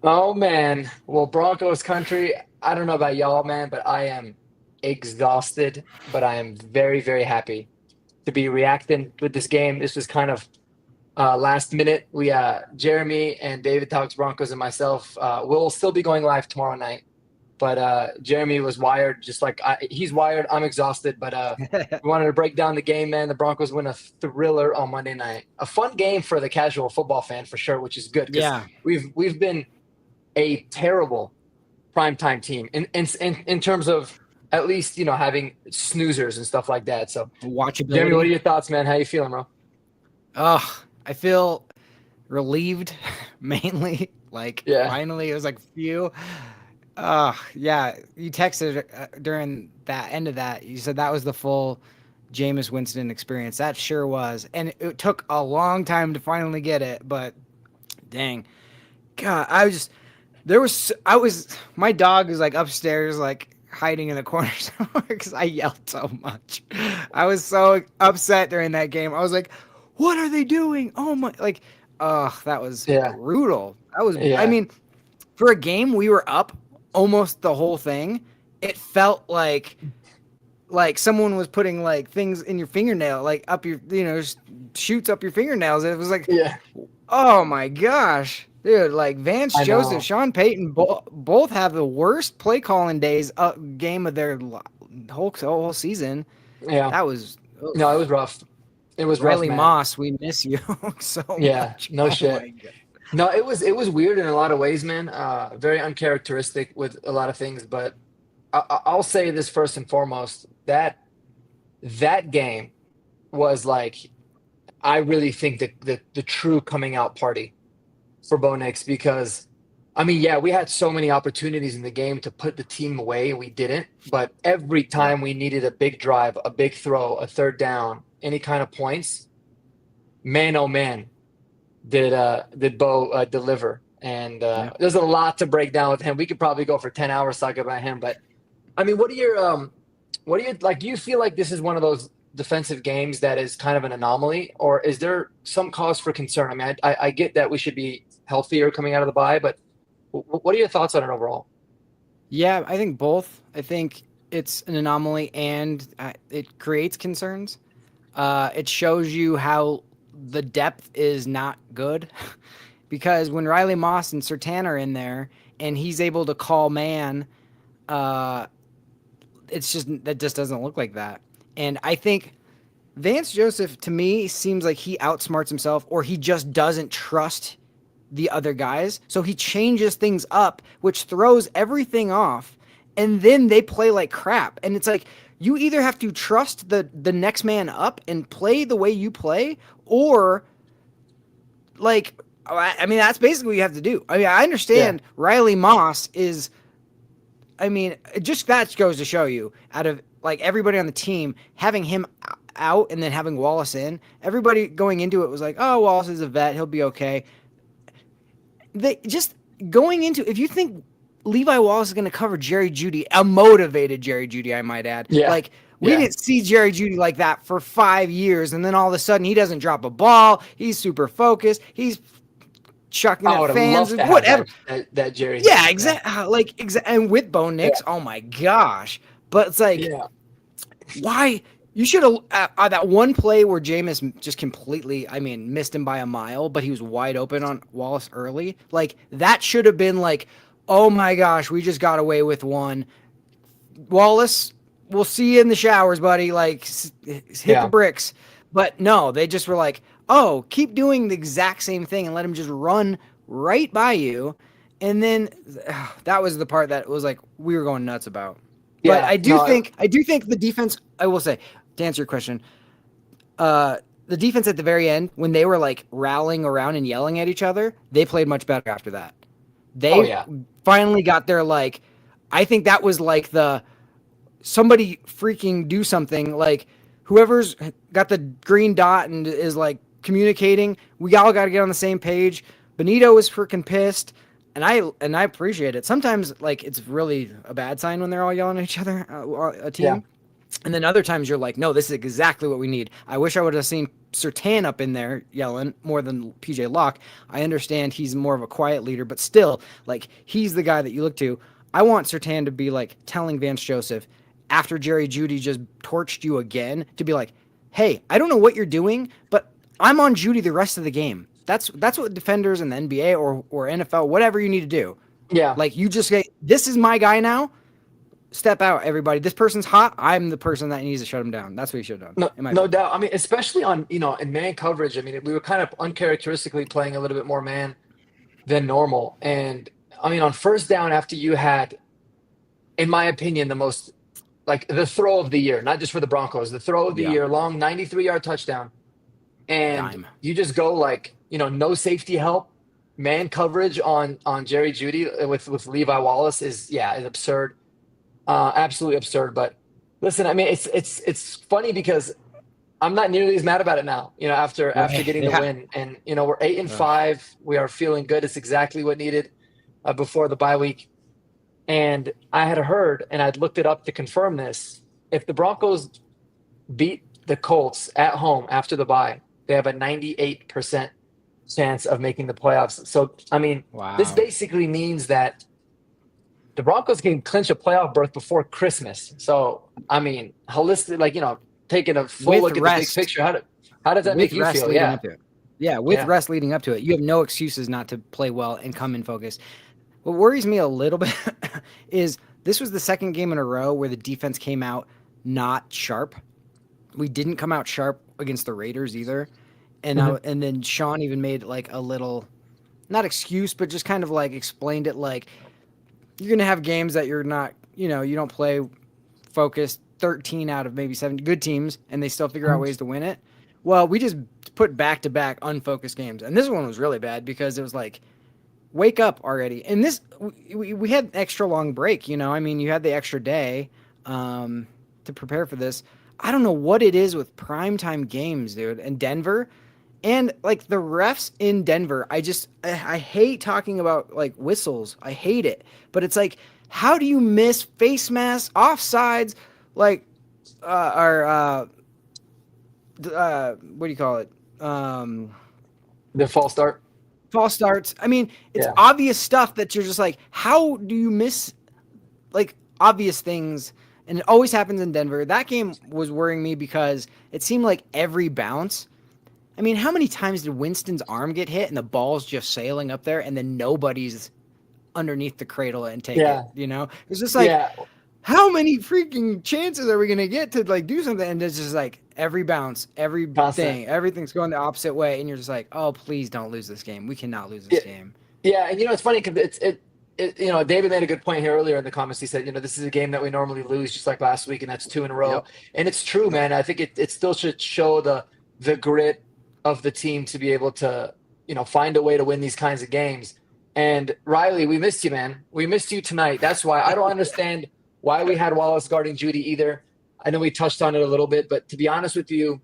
Oh man. Well, Broncos country, I don't know about y'all, man, but I am exhausted, but I am very, very happy to be reacting with this game. This was kind of last minute. We Jeremy and David Talks Broncos and myself will still be going live tomorrow night. But Jeremy was wired just like he's wired. I'm exhausted, but we wanted to break down the game, man. The Broncos win a thriller on Monday night. A fun game for the casual football fan for sure, which is good because Yeah, we've been a terrible primetime team in terms of at least having snoozers and stuff like that. So, Jeremy, what are watchability. your thoughts, man? How you feeling, bro? Oh, I feel relieved mainly. Like Yeah, finally, it was like phew. Yeah. You texted during that end of that. You said that was the full Jameis Winston experience. That sure was, and it took a long time to finally get it. But dang, God, I was my dog was like upstairs, like hiding in the corner somewhere because I yelled so much. I was so upset during that game. I was like, "What are they doing? Oh my!" Like, that was yeah, brutal. I yeah, mean, for a game we were up almost the whole thing. It felt like someone was putting like things in your fingernail, like up your, just shoots up your fingernails. It was like, yeah. oh my gosh, dude! Like Vance I Joseph, know. Sean Payton, both have the worst play calling days game of their whole season. Yeah, That was no, it oof. was rough. It was rough, Riley man. Moss. We miss you so Yeah, much. no Oh shit. my god. No, it was weird in a lot of ways, man. Very uncharacteristic with a lot of things, but I'll say this first and foremost that game was like I really think the true coming out party for Bo Nix because I mean, yeah, we had so many opportunities in the game to put the team away, we didn't. But every Yeah. time we needed a big drive, a big throw, a third down, any kind of points, man, oh man, did Bo deliver? And Yeah. there's a lot to break down with him. We could probably go for 10 hours talking about him. But I mean, what do you like? Do you feel like this is one of those defensive games that is kind of an anomaly, or is there some cause for concern? I mean, I get that we should be healthier coming out of the bye, but what are your thoughts on it overall? Yeah, I think both. I think it's an anomaly and it creates concerns. It shows you how the depth is not good because when Riley Moss and Sertan are in there and he's able to call man, uh, it's just that just doesn't look like that. And I think Vance Joseph to me seems like he outsmarts himself or he just doesn't trust the other guys. So he changes things up, which throws everything off. And then they play like crap. And it's like you either have to trust the next man up and play the way you play, or like I mean that's basically what you have to do. I mean, I Yeah, understand Riley Moss is I mean, just that goes to show you out of like everybody on the team, having him out and then having Wallace in, everybody going into it was like, oh, Wallace is a vet, he'll be okay. They just going into if you think Levi Wallace is going to cover Jerry Judy, a motivated Jerry Judy, I might add. yeah, Like we yeah. didn't see Jerry Judy like that for 5 years, and then all of a sudden he doesn't drop a ball. He's super focused. He's chucking I at would have fans, loved to have whatever. that Jerry Yeah, Judy. Yeah, exactly. And with Bo yeah, Nix, oh my gosh. But it's like, yeah. why? You should have that one play where Jameis just completely, I mean, missed him by a mile, but he was wide open on Wallace early. Like that should have been like, oh my gosh, we just got away with one. Wallace, we'll see you in the showers, buddy. Like hit the Yeah. bricks. But no, they just were like, oh, keep doing the exact same thing and let him just run right by you. And then that was the part that was like we were going nuts about. But Yeah, no, I do think the defense. I will say to answer your question, the defense at the very end when they were like rallying around and yelling at each other, they played much better after that. oh They yeah, finally got their like. I think that was like the somebody freaking do something like whoever's got the green dot and is like communicating. We all got to get on the same page. Benito was freaking pissed and I appreciate it. Sometimes like it's really a bad sign when they're all yelling at each other, a yeah, team. And then other times you're like, no, this is exactly what we need. I wish I would have seen Sertan up in there yelling more than PJ Locke. I understand he's more of a quiet leader, but still, like, he's the guy that you look to. I want Sertan to be like telling Vance Joseph after Jerry Jeudy just torched you again to be like, hey, I don't know what you're doing, but I'm on Jeudy the rest of the game. That's what defenders in the NBA or NFL, whatever you need to do. Yeah. Like, you just say, this is my guy now. Step out, everybody. This person's hot. I'm the person that needs to shut him down. That's what he should have done. No doubt. I mean, especially on, in man coverage. I mean, we were kind of uncharacteristically playing a little bit more man than normal. And I mean, on first down, after you had, in my opinion, the most, like, the throw of the year, not just for the Broncos, the throw of the year, long 93-yard touchdown. And Dime. you just go like, no safety help, man coverage on Jerry Jeudy with Levi Wallace is absurd. Absolutely absurd. But listen, I mean, it's funny because I'm not nearly as mad about it now, after getting the win. And we're 8-5. We are feeling good. It's exactly what needed before the bye week. And I had heard, and I'd looked it up to confirm this, if the Broncos beat the Colts at home after the bye, they have a 98% chance of making the playoffs. So, I mean, This basically means that the Broncos can clinch a playoff berth before Christmas. So, I mean, holistic, like, taking a full look at the big picture. How does that make you feel? Yeah, with rest leading up to it, you have no excuses not to play well and come in focus. What worries me a little bit is this was the second game in a row where the defense came out not sharp. We didn't come out sharp against the Raiders either. And and then Sean even made like a little, not excuse, but just kind of like explained it like, you're going to have games that you're not, you don't play focused 13 out of maybe 7 good teams, and they still figure out ways to win it. Well, we just put back-to-back unfocused games. And this one was really bad because it was like, wake up already. And this, we had an extra long break, I mean, you had the extra day to prepare for this. I don't know what it is with primetime games, dude. And Denver, and like the refs in Denver, I hate talking about like whistles. I hate it. But it's like, how do you miss face masks, offsides, like, what do you call it? The false start. False starts. I mean, it's obvious stuff that you're just like, how do you miss like obvious things? And it always happens in Denver. That game was worrying me because it seemed like every bounce. I mean, how many times did Winston's arm get hit and the ball's just sailing up there and then nobody's underneath the cradle and take it? It's just like, how many freaking chances are we going to get to like do something? And it's just like every bounce, everything's going the opposite way. And you're just like, oh, please don't lose this game. We cannot lose this game. Yeah. And it's funny because David made a good point here earlier in the comments. He said, this is a game that we normally lose just like last week, and that's 2 in a row. Yep. And it's true, man. I think it still should show the grit of the team to be able to, find a way to win these kinds of games. And Riley, we missed you, man. We missed you tonight. That's why I don't understand why we had Wallace guarding Jeudy either. I know we touched on it a little bit, but to be honest with you,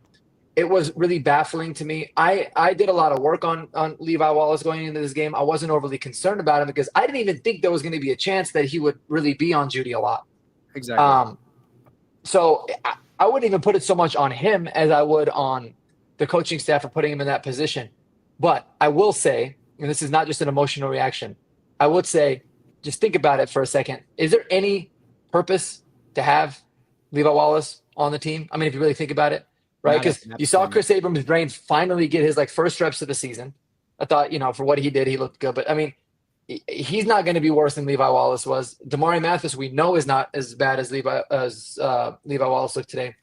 it was really baffling to me. I did a lot of work on Levi Wallace going into this game. I wasn't overly concerned about him because I didn't even think there was going to be a chance that he would really be on Jeudy a lot. Exactly. So I wouldn't even put it so much on him as I would on the coaching staff for putting him in that position. But I will say, and this is not just an emotional reaction, I would say, just think about it for a second. Is there any purpose to have Levi Wallace on the team? I mean, if you really think about it, right? Because you saw Chris Abrams' brain finally get his first reps of the season. I thought, for what he did, he looked good. But I mean, he's not going to be worse than Levi Wallace was. Damari Mathis, we know, is not as bad as Levi Wallace looked today.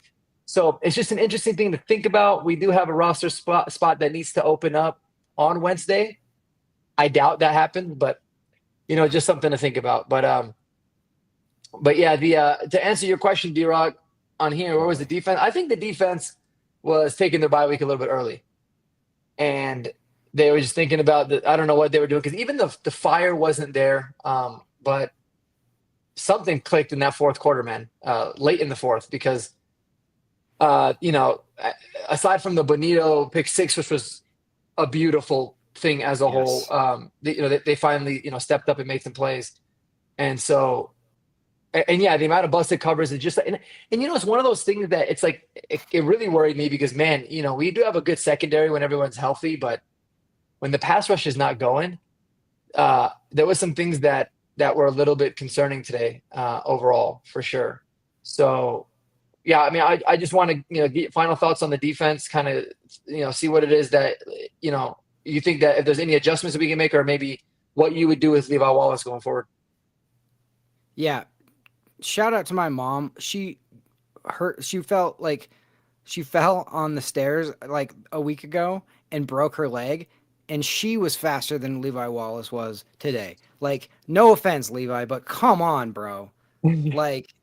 So it's just an interesting thing to think about. We do have a roster spot that needs to open up on Wednesday. I doubt that happened, but just something to think about. But yeah, to answer your question, D-Rock, on here, where was the defense? I think the defense was taking their bye week a little bit early, and they were just thinking about I don't know what they were doing, because even the fire wasn't there, but something clicked in that fourth quarter, man, late in the fourth, because aside from the Bonito pick six, which was a beautiful thing as a whole, they finally stepped up and made some plays, and so And yeah, the amount of busted covers is just and it's one of those things that it's like it really worried me because man, we do have a good secondary when everyone's healthy, but when the pass rush is not going, there was some things that were a little bit concerning today, overall for sure. So yeah, I mean, I just want to get final thoughts on the defense, kind of see what it is that you think that if there's any adjustments that we can make, or maybe what you would do with Levi Wallace going forward. Yeah, shout out to my mom. She felt like she fell on the stairs like a week ago and broke her leg, and she was faster than Levi Wallace was today. Like, no offense, Levi, but come on, bro. Like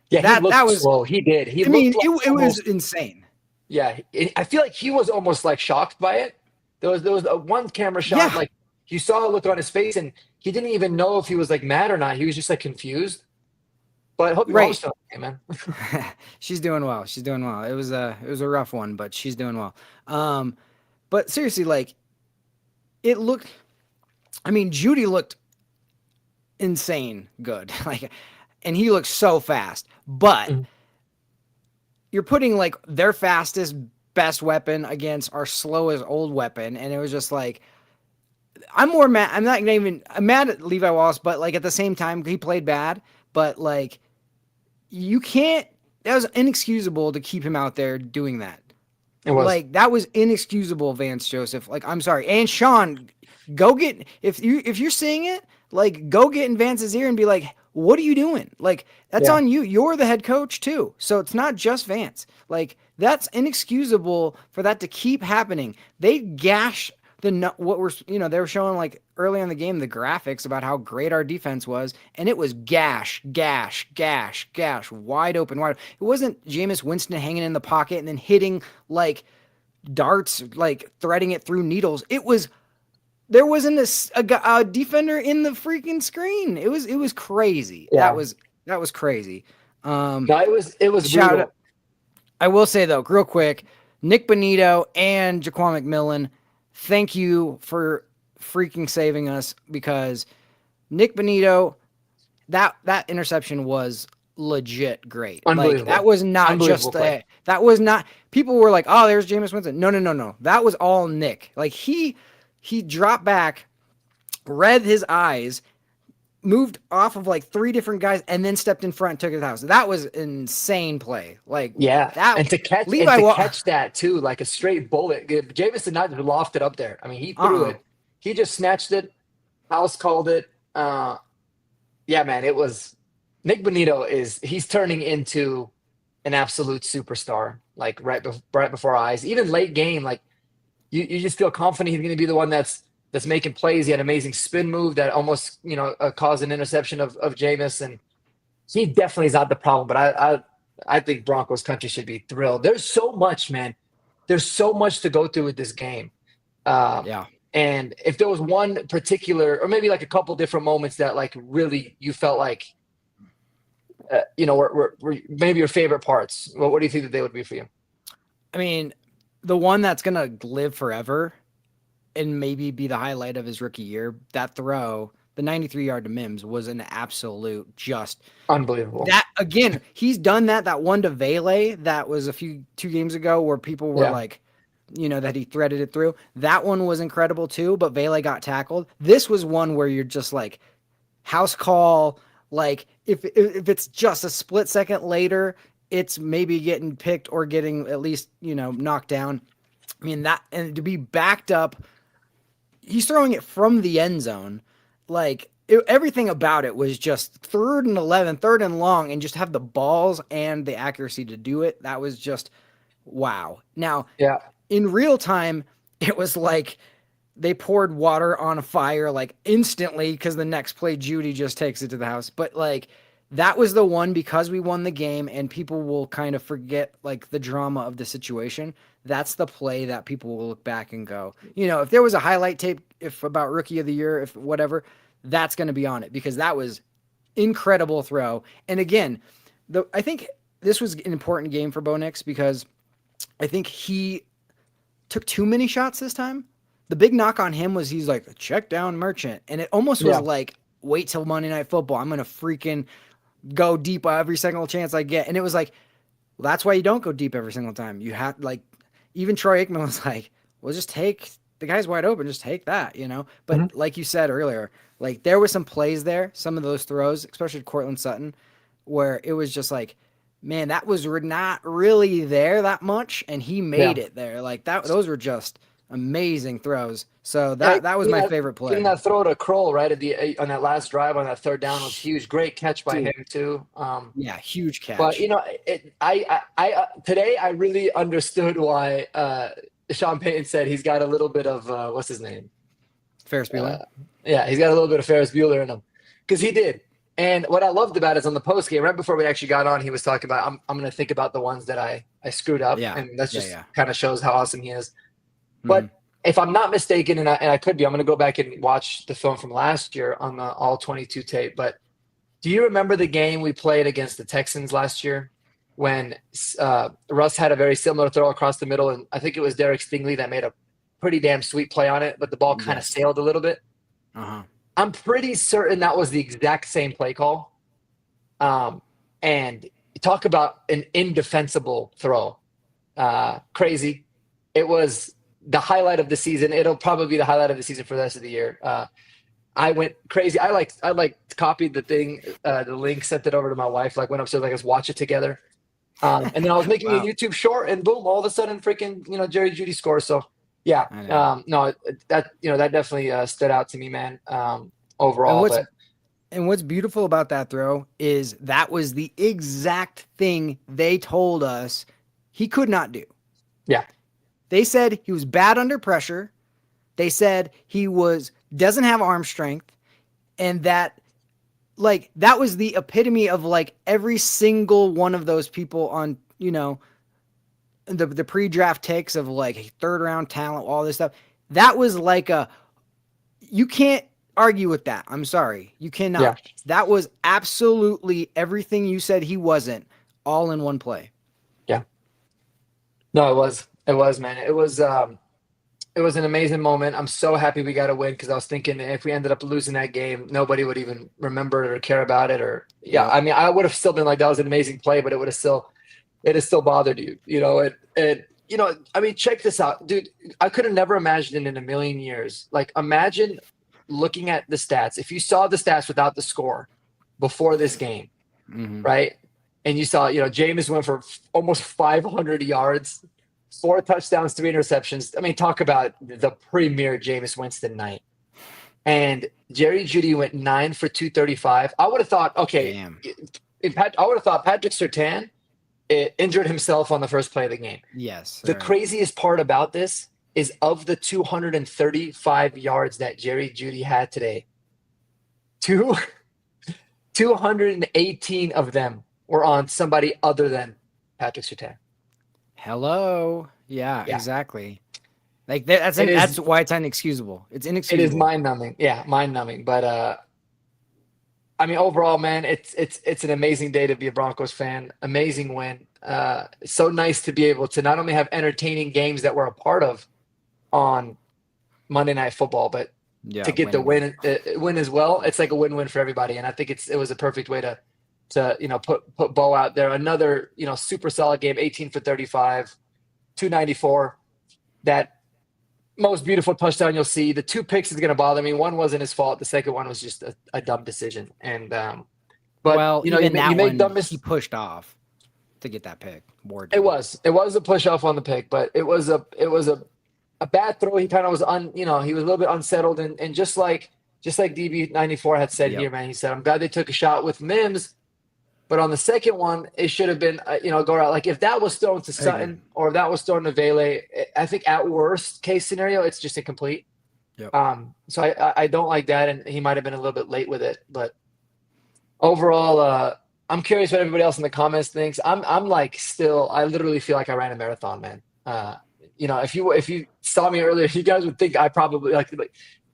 Yeah, he that looked was, slow. He did. He I mean, looked like it was almost. insane. Yeah, I feel like he was almost like shocked by it. There was a one camera shot, Yeah, like you saw a look on his face, and he didn't even know if he was like mad or not. He was just like confused. But I hope your mom's right. still okay, man. She's doing well. She's doing well. It was a rough one, but she's doing well. But seriously, like it looked. I mean, Judy looked insane good. Like, and he looked so fast. But Mhm. you're putting like their fastest, best weapon against our slowest old weapon, and it was just like I'm more mad. I'm not even. I'm mad at Levi Wallace, but like at the same time, he played bad. But like you can't. That was inexcusable to keep him out there doing that. It was. Like that was inexcusable, Vance Joseph. Like I'm sorry, and Sean, go get if you're seeing it, like go get in Vance's ear and be like, what are you doing? Like that's Yeah, on you. You're the head coach too, so it's not just Vance. Like that's inexcusable for that to keep happening. They gash what we're they were showing like early in the game the graphics about how great our defense was, and it was gash, gash, gash, gash, wide open, wide. It wasn't Jameis Winston hanging in the pocket and then hitting like darts, like threading it through needles. It was there wasn't a defender in the freaking screen. It was crazy. That yeah. was that was crazy. Um, No, it was shout brutal. out. I will say though, real quick, Nick Bonito and Jaquan McMillan, thank you for freaking saving us because Nick Bonito, that interception was legit great. Like that Unbelievable. was not Unbelievable just play. that was not people were like, "Oh, there's Jameis Winston." No, no, no, no. That was all Nick. Like he dropped back, read his eyes, moved off of like three different guys and then stepped in front and took his house. That was insane play. Like Yeah, that and to catch and Levi to Wa- catch that too, like a straight bullet. Jameis did not just loft it up there. I mean, he threw uh-uh. it. He just snatched it. House called it. Yeah, man, it was. Nick Bonito he's turning into an absolute superstar. Like right before our eyes. Even late game, like you just feel confident he's going to be the one that's making plays. He had an amazing spin move that almost caused an interception of Jameis, and he definitely is not the problem. But I think Broncos country should be thrilled. There's so much, man. There's so much to go through with this game. Um, Yeah. and if there was one particular, or maybe like a couple different moments that like really you felt like, were maybe your favorite parts. What do you think that they would be for you? I mean, the one that's gonna live forever and maybe be the highlight of his rookie year, that throw, the 93-yard to Mims was an absolute just Unbelievable. that again, he's done that one to Vele that was 2 games ago where people were Yeah. like, that he threaded it through. That one was incredible too, but Vele got tackled. This was one where you're just like house call, like if it's just a split second later, it's maybe getting picked or getting at least, knocked down. I mean that and to be backed up, he's throwing it from the end zone. Like everything about it was just 3rd and 11, 3rd and long, and just have the balls and the accuracy to do it. That was just wow. Now, Yeah. in real time, it was like they poured water on a fire like instantly because the next play Judy just takes it to the house. But like that was the one because we won the game and people will kind of forget like the drama of the situation. That's the play that people will look back and go, if there was a highlight tape if about rookie of the year, if whatever, that's going to be on it because that was incredible throw. And again, I think this was an important game for Bo Nix because I think he took too many shots this time. The big knock on him was he's like check down merchant, and it almost was Yeah. like wait till Monday Night Football. I'm gonna freaking go deep every single chance I get. And it was like, well, that's why you don't go deep every single time. You have like, even Troy Aikman was like, well, just take the guy's wide open, just take that, you know? But Mhm. like you said earlier, like there were some plays there, some of those throws, especially Cortland Sutton, where it was just like, man, that was not really there that much, and he Yeah. made it there. Like that, those were just amazing throws. So Yeah, that was my favorite getting play, that throw to Kroll right at the on that last drive on that third down was huge. Great catch by dude. him too. Yeah, huge But catch. today I really understood why Sean Payton said he's got a little bit of what's his name? Ferris Uh, Bueller. yeah, he's got a little bit of Ferris Bueller in him because he did. And what I loved about it is on the post game, right before we actually got on, he was talking about I'm going to think about the ones that I screwed up, Yeah, and that's yeah, just yeah. kind of shows how awesome he is. Hmm. But if I'm not mistaken, and I could be, I'm going to go back and watch the film from last year on the all 22 tape. But do you remember the game we played against the Texans last year when Russ had a very similar throw across the middle, and I think it was Derek Stingley that made a pretty damn sweet play on it, but the ball kind of Yes. sailed a little bit. Uh-huh. I'm pretty certain that was the exact same play call. And talk about an indefensible throw. Crazy. It was the highlight of the season. It'll probably be the highlight of the season for the rest of the year. I went crazy. I copied the thing, the link, sent it over to my wife. Like went upstairs, like let's watch it together. And then I was making a Wow. YouTube short, and boom! All of a sudden, freaking Jerry Judy scores. So yeah, I know. no, that definitely stood out to me, man. And Overall, what's but and what's beautiful about that throw is that was the exact thing they told us he could not do. yeah, They said he was bad under pressure. They said he doesn't have arm strength, and that like that was the epitome of like every single one of those people on the pre-draft takes of like third round talent, all this stuff. That was like you can't argue with that. I'm sorry. You yeah, cannot. That was absolutely everything you said he wasn't, all in one play. yeah. No, it was, man. It was an amazing moment. I'm so happy we got a win because I was thinking if we ended up losing that game, nobody would even remember it or care about it. Or yeah, Yep. I mean, I would have still been like that was an amazing play, but it has still bothered you, I mean, check this out, dude. I could have never imagined in a million years. Like, imagine looking at the stats. If you saw the stats without the score before this game, Mm-hmm. right? And you saw, Jameis went for almost 500 yards, 4 touchdowns, 3 interceptions. I mean, talk about the premier Jameis Winston night. And Jerry Judy went 9 for 235. I would have thought, okay, Damn. I would have thought Patrick Surtain injured himself on the first play of the game. Yes. The craziest part about this is of the 235 yards that Jerry Judy had today, 218 of them were on somebody other than Patrick Surtain. Hello. Yeah, Yeah. exactly. Like that's why it's inexcusable. It's It inexcusable. is mind numbing. Yeah, mind numbing. But I mean, overall, man, it's an amazing day to be a Broncos fan. Amazing win. It's so nice to be able to not only have entertaining games that we're a part of on Monday Night Football, but Yeah, to get the win as well. It's like a win-win for everybody, and I think it was a perfect way to put Bo out there. Another super solid game, 18 for 35, 294. That most beautiful touchdown you'll see. The 2 picks is going to bother me. One wasn't his fault. The second one was just a dumb decision. And but well, you even that make one dumb he pushed off to get that pick. Ward It did. was a push off on the pick, but it was a bad throw. He kind of was he was a little bit unsettled, and just like DB94 had said Yep. here, man, he said, I'm glad they took a shot with Mims, but on the second one, it should have been go out. Like if that was thrown to Sutton or if that was thrown to Vele, I think at worst case scenario, it's just incomplete. Yep. So I don't like that, and he might have been a little bit late with it, but overall, I'm curious what everybody else in the comments thinks. I'm like still, I literally feel like I ran a marathon, man. If you saw me earlier, you guys would think I probably like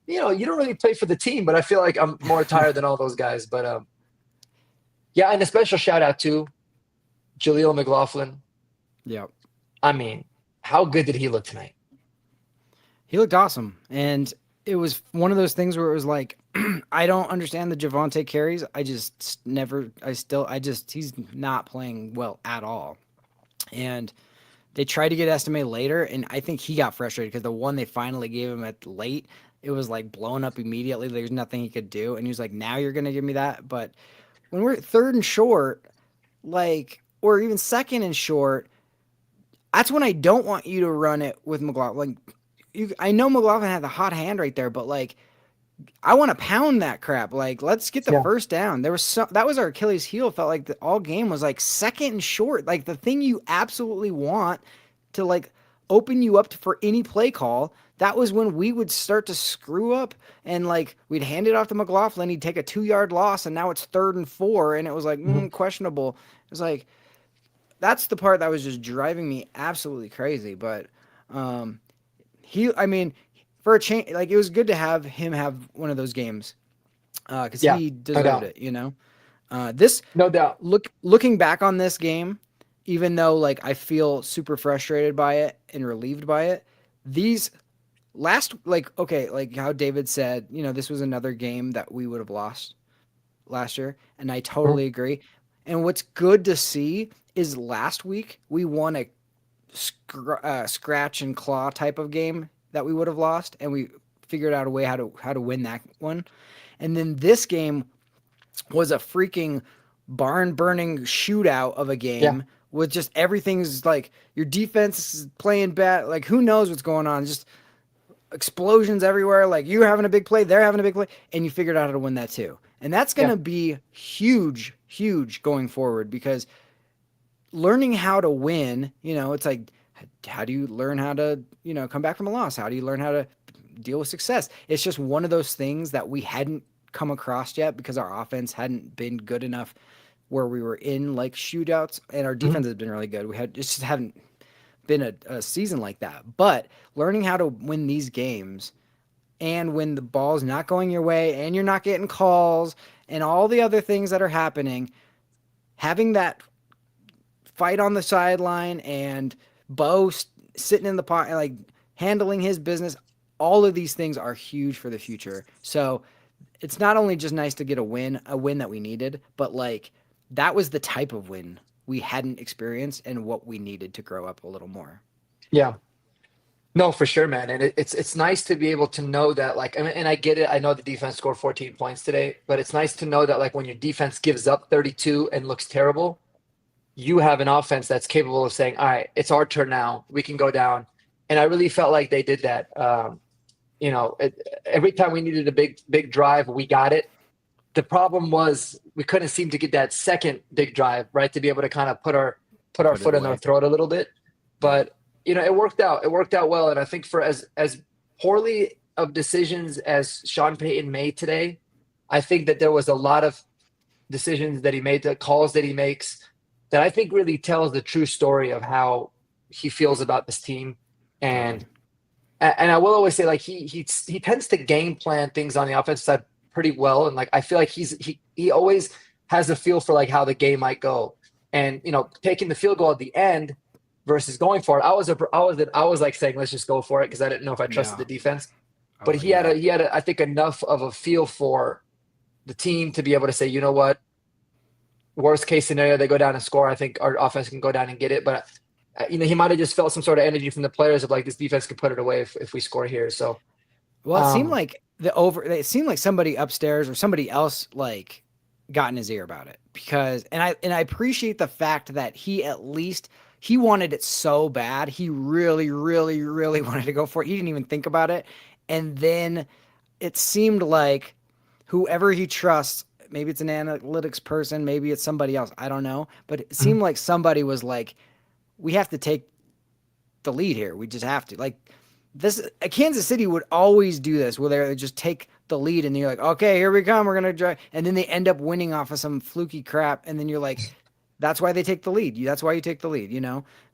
you don't really play for the team, but I feel like I'm more tired than all those guys. But yeah, and a special shout out to Jaleel McLaughlin. Yep. I mean, how good did he look tonight? He looked awesome. And it was one of those things where it was like I don't understand the Javante carries. I just never. I just. He's not playing well at all. And they tried to get Estime later, and I think he got frustrated because the one they finally gave him at late, it was like blown up immediately. There's nothing he could do, and he was like, "Now you're gonna give me that." But when we're third and short, like, or even second and short, that's when I don't want you to run it with McLaughlin. Like, I know McLaughlin had the hot hand right there, but like, I want to pound that crap. Like, let's get the Yeah. first down. There was that was our Achilles heel. Felt like all game was like second and short. Like the thing you absolutely want to like open you up for any play call. That was when we would start to screw up and like we'd hand it off to McLaughlin. He'd take a 2 yard loss, and now it's 3rd and 4, and it was like Mhm. questionable. It was like that's the part that was just driving me absolutely crazy. But um, I mean, for a change, like it was good to have him have one of those games because Yeah, he no deserved doubt. it. This No doubt. looking back on this game, even though like I feel super frustrated by it and relieved by it, these last like okay, like how David said, this was another game that we would have lost last year, and I Mhm. totally agree. And what's good to see is last week we won a scratch and claw type of game that we would have lost, and we figured out a way how to win that one. And then this game was a freaking barn burning shootout of a Yeah. game with just everything's like your defense is playing bad. Like who knows what's going on? Just explosions everywhere. Like you having a big play, they're having a big play, and you figured out how to win that too. And that's going Yeah. to be huge, huge going forward because learning how to win, it's like, how do you learn how to, come back from a loss? How do you learn how to deal with success? It's just one of those things that we hadn't come across yet because our offense hadn't been good enough where we were in like shootouts, and our Mhm. defense has been really good. It just haven't been a season like that. But learning how to win these games and when the ball's not going your way and you're not getting calls and all the other things that are happening, having that fight on the sideline and Bo sitting in the pot, like handling his business. All of these things are huge for the future. So it's not only just nice to get a win that we needed, but like that was the type of win we hadn't experienced and what we needed to grow up a little more. Yeah. No, for sure, man. And it's nice to be able to know that, like, and I get it. I know the defense scored 14 points today, but it's nice to know that, like, when your defense gives up 32 and looks terrible, you have an offense that's capable of saying, "All right, it's our turn now. We can go down." And I really felt like they did that. Every time we needed a big drive, we got it. The problem was we couldn't seem to get that second big drive, right, to be able to kind of put our Put it foot in their away. throat a little bit. Yeah. But it worked out. It worked out well, and I think for as poorly of decisions as Sean Payton made today, I think that there was a lot of decisions that he made, the calls that he makes, that I think really tells the true story of how he feels about this team. Totally. And I will always say, like, he tends to game plan things on the offensive side pretty well, and like I feel like he always has a feel for like how the game might go, and taking the field goal at the end versus going for it. I was like saying let's just go for it because I didn't know if I trusted Yeah. the defense, but Oh yeah. he had I think enough of a feel for the team to be able to say, you know what, worst case scenario they go down and score. I think our offense can go down and get it, but he might have just felt some sort of energy from the players of like this defense could put it away if we score here. So Well, it seemed um, like it seemed like somebody upstairs or somebody else like got in his ear about it because and I appreciate the fact that he at least he wanted it so bad. He really, really, really wanted to go for it. He didn't even think about it. And then it seemed like whoever he trusts, maybe it's an analytics person, maybe it's somebody else, I don't know. But it seemed like somebody was like, we have to take the lead here. We just have to. Like this Kansas City would always do this where they just take the lead and you're like, okay, here we come. We're going to drive. And then they end up winning off of some fluky crap. And then you're like, that's why they take the lead. That's why you take the lead.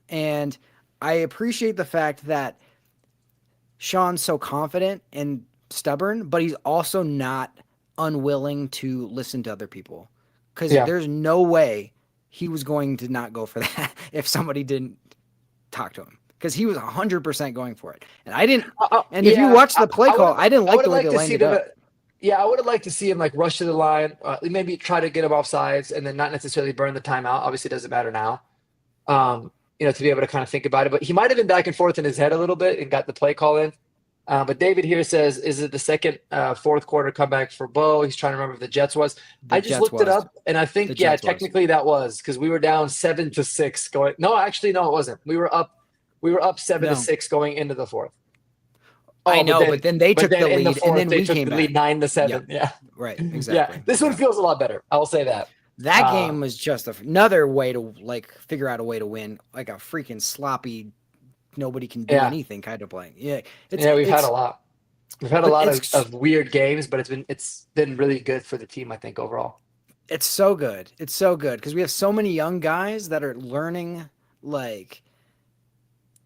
And I appreciate the fact that Sean's so confident and stubborn, but he's also not unwilling to listen to other people. Because yeah. there's no way he was going to not go for that if somebody didn't talk to him because he was 100% going for it. And I didn't. And if you Yeah, watch the play I would call, have I didn't I like would the have way they liked to lined see it them. up. Yeah, I would have liked to see him like rush to the line, maybe try to get him off sides, and then not necessarily burn the timeout. Obviously, it doesn't matter now. To be able to kind of think about it. But he might have been back and forth in his head a little bit and got the play call in. But David here says, is it the second fourth quarter comeback for Bo? He's trying to remember if the Jets was. The I just Jets looked it was. up, and I The think, yeah, Jets was. technically that was because we were down 7-6 going. No, actually, no, it wasn't. We were up 7-6 going into the fourth. I know, but then they took the in the lead, fourth, and then they we took came the lead back. 9-7. Yep. Yeah. Right. Yeah. Exactly. This one Yeah. feels a lot better. I will say that. That game was just another way to like figure out a way to win, like a freaking sloppy, nobody can do Yeah. anything kind of play. Yeah. We've had a lot. We've had a but lot it's of weird games, but it's been really good for the team, I think, overall. it's so good. It's so good because we have so many young guys that are learning, like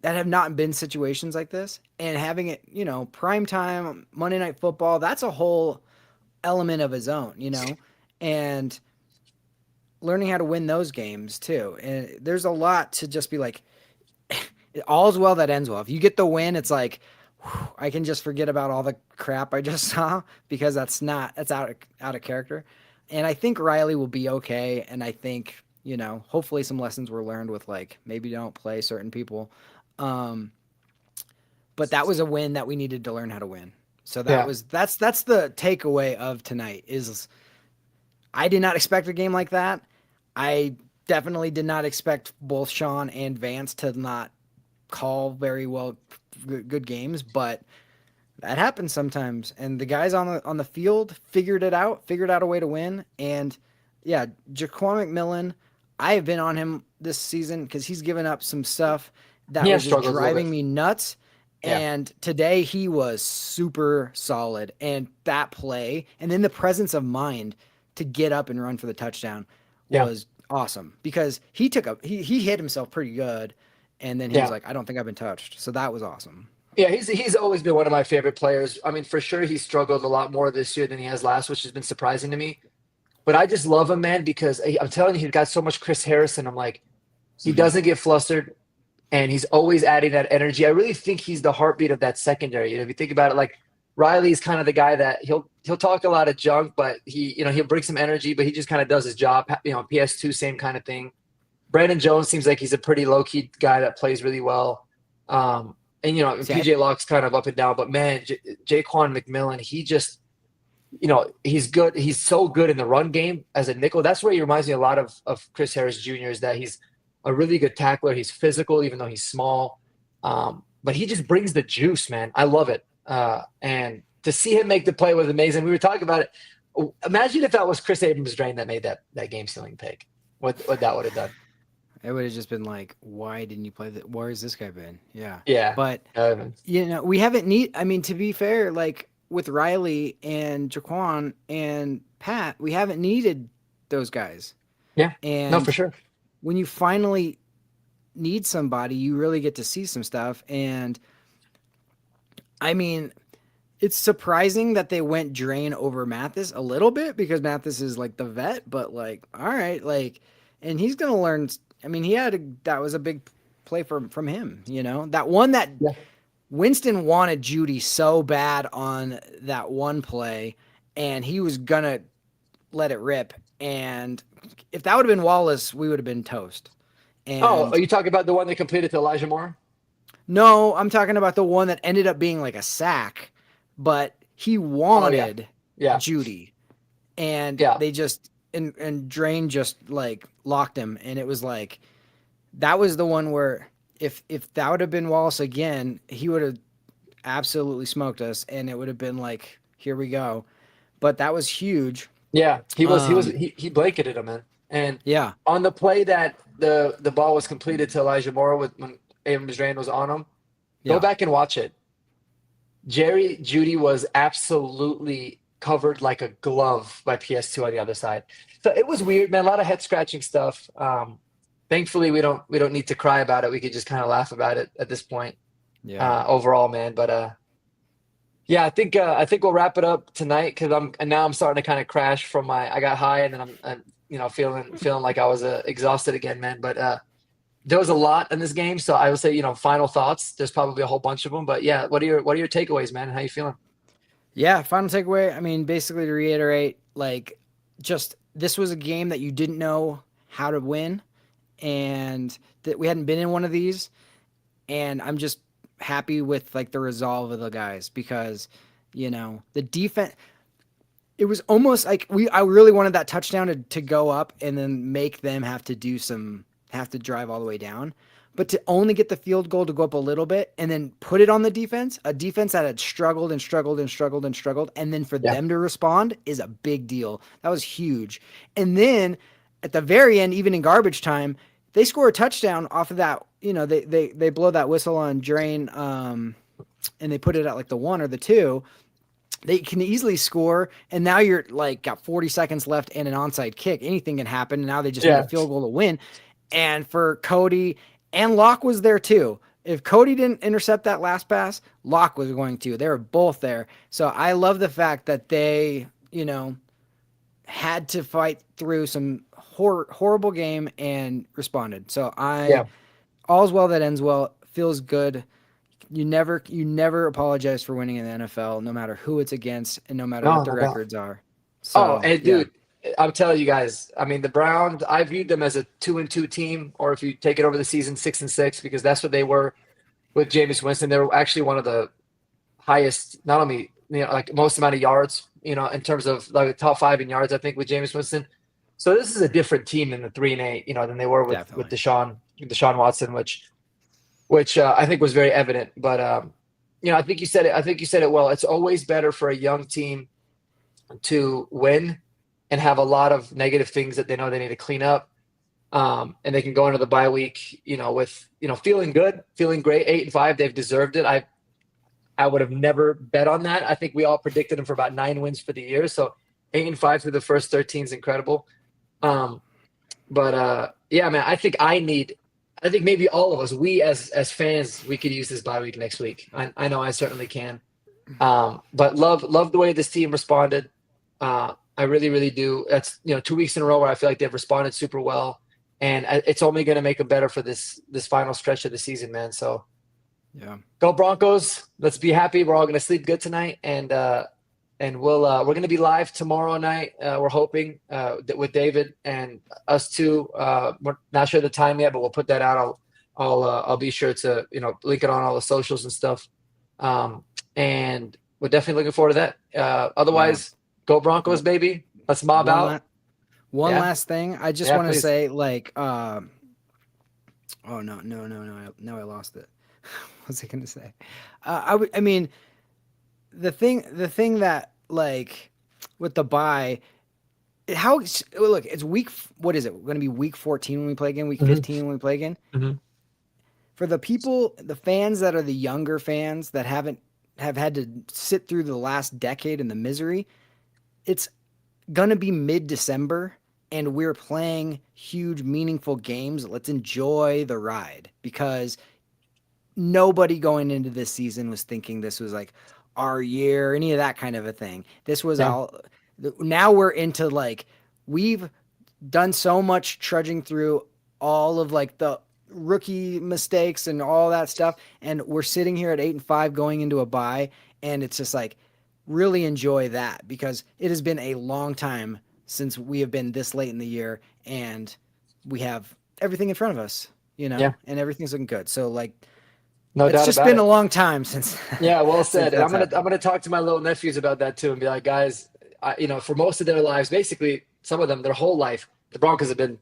that have not been situations like this, and having it, prime time Monday Night Football. That's a whole element of his own, and learning how to win those games too. And there's a lot to just be like, all's well that ends well. If you get the win, it's like, whew, I can just forget about all the crap I just saw because that's out of character. And I think Riley will be okay. And I think, hopefully some lessons were learned with like, maybe don't play certain people. But that was a win that we needed to learn how to win. So that's the takeaway of tonight is I did not expect a game like that. I definitely did not expect both Sean and Vance to not call very well good games, but that happens sometimes. And the guys on the field figured out a way to win. And yeah, Jaquan McMillan, I have been on him this season because he's given up some stuff that was just driving me nuts. Yeah. And today he was super solid. And that play, and then the presence of mind to get up and run for the touchdown was awesome because he hit himself pretty good. And then he was like, I don't think I've been touched. So that was awesome. Yeah, he's always been one of my favorite players. I mean, for sure, he struggled a lot more this year than he has last, which has been surprising to me. But I just love him, man, because I'm telling you, he's got so much Chris Harrison. I'm like, he doesn't get flustered, and he's always adding that energy. I really think he's the heartbeat of that secondary. If you think about it, like Riley's kind of the guy that he'll talk a lot of junk, but he'll bring some energy, but he just kind of does his job. PS2, same kind of thing. Brandon Jones seems like he's a pretty low-key guy that plays really well. And PJ Locke's kind of up and down, but man, Jaquan McMillan, he just, he's good. He's so good in the run game as a nickel. That's where he reminds me a lot of Chris Harris Jr. is that he's a really good tackler. He's physical, even though he's small. But he just brings the juice, man. I love it. And to see him make the play was amazing. We were talking about it. Imagine if that was Chris Abrams-Drain that made that game-sealing pick. What that would have done. It would have just been like, why didn't you play that? Where has this guy been? Yeah. Yeah. But, we haven't to be fair, like with Riley and Jaquan and Pat, we haven't needed those guys. Yeah. And no, for sure. When you finally need somebody, you really get to see some stuff. And I mean, it's surprising that they went Drain over Mathis a little bit because Mathis is like the vet, but like, all right, like, and he's going to learn. I mean, that was a big play from him, that one that Winston wanted Judy so bad on that one play and he was going to let it rip. And if that would have been Wallace, we would have been toast. And are you talking about the one that completed to Elijah Moore? No, I'm talking about the one that ended up being like a sack, but he wanted Judy and they just, and Drain just like locked him. And it was like, that was the one where if that would have been Wallace again, he would have absolutely smoked us. And it would have been like, here we go. But that was huge. Yeah, he blanketed him, man. And on the play that the ball was completed to Elijah Moore when Abrams-Drain was on him, go back and watch it. Jerry Judy was absolutely covered like a glove by PS2 on the other side. So it was weird, man. A lot of head scratching stuff. Thankfully, we don't need to cry about it. We could just kind of laugh about it at this point. Yeah. Overall, man. But I think we'll wrap it up tonight because I'm starting to kind of crash from I got high and then I'm feeling like I was exhausted again, man. But there was a lot in this game, so I would say final thoughts. There's probably a whole bunch of them, but yeah, what are your takeaways, man? How you feeling? Yeah, final takeaway. I mean, basically to reiterate, like, just this was a game that you didn't know how to win, and that we hadn't been in one of these, and I'm just happy with like the resolve of the guys because, the defense. It was almost like I really wanted that touchdown to go up and then make them have to drive all the way down. But to only get the field goal to go up a little bit and then put it on the defense, a defense that had struggled and struggled and struggled and struggled, and then for Yeah. them to respond is a big deal. That was huge. And then at the very end, even in garbage time, they score a touchdown off of that. They blow that whistle on Drain, and they put it at like the 1 or the 2. They can easily score, and now you're like got 40 seconds left and an onside kick. Anything can happen. And now they just need a Yeah. field goal to win. And for Cody, and Locke was there too. If Cody didn't intercept that last pass, Locke was going to. They were both there. So I love the fact that they, had to fight through some horrible game and responded. So Yeah. all's well that ends well. Feels good. You never apologize for winning in the NFL, no matter who it's against and no matter No, what the no doubt. records are. Oh, So and yeah, dude, I'm telling you guys, I mean, the Browns, I viewed them as a 2-2 team, or if you take it over the season, 6-6, because that's what they were with Jameis Winston. They were actually one of the highest, not only, like most amount of yards, in terms of like the top 5 in yards, I think, with Jameis Winston. So this is a different team than the 3-8, than they were with definitely. Deshaun Watson, which I think was very evident. But I think you said it. I think you said it well. It's always better for a young team to win and have a lot of negative things that they know they need to clean up. And they can go into the bye week, with feeling good, feeling great. 8-5, they've deserved it. I would have never bet on that. I think we all predicted them for about 9 wins for the year. So 8-5 through the first 13 is incredible. But yeah, man, I think maybe all of us, we as fans, we could use this bye week next week. I know I certainly can. But love the way this team responded. I really, really do. That's 2 weeks in a row where I feel like they've responded super well, and it's only going to make them better for this final stretch of the season, man. So Yeah. go Broncos! Let's be happy. We're all going to sleep good tonight, and we're going to be live tomorrow night. We're hoping with David and us too. We're not sure the time yet, but we'll put that out. I'll be sure to link it on all the socials and stuff. And we're definitely looking forward to that. Otherwise, go Broncos, baby! Let's mob One, out. la- one Yeah. last thing. I just Yeah, want to please. say, like, oh no, I lost it. What was I going to say? I mean, the thing that like with the bye, look, it's what is it going to be week 14 when we play again, week Mhm. 15 when we play again? Mhm. For the fans that are the younger fans that have had to sit through the last decade in the misery, it's gonna be mid-December and we're playing huge meaningful games. Let's enjoy the ride, because nobody going into this season was thinking this was like our year, any of that kind of a thing. This was Yeah. all. Now we're into like, we've done so much trudging through all of like the rookie mistakes and all that stuff, and we're sitting here at 8-5 going into a bye, and it's just like, really enjoy that, because it has been a long time since we have been this late in the year, and we have everything in front of us, Yeah. and everything's looking good. So like, No it's doubt just about been it. a long time since Yeah, well since said. And I'm that's gonna happened. I'm gonna talk to my little nephews about that too, and be like, guys, for most of their lives, basically, some of them, their whole life, the Broncos have been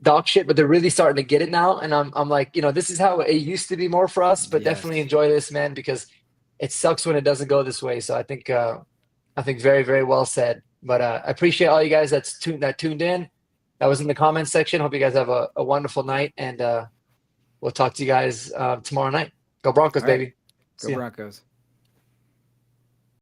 dog shit, but they're really starting to get it now. And I'm like, this is how it used to be more for us, but definitely Yes. enjoy this, man, because it sucks when it doesn't go this way. So I think very, very well said. But I appreciate all you guys that tuned in. That was in the comments section. Hope you guys have a wonderful night, and we'll talk to you guys tomorrow night. Go Broncos, All right. baby. Go See ya. Broncos.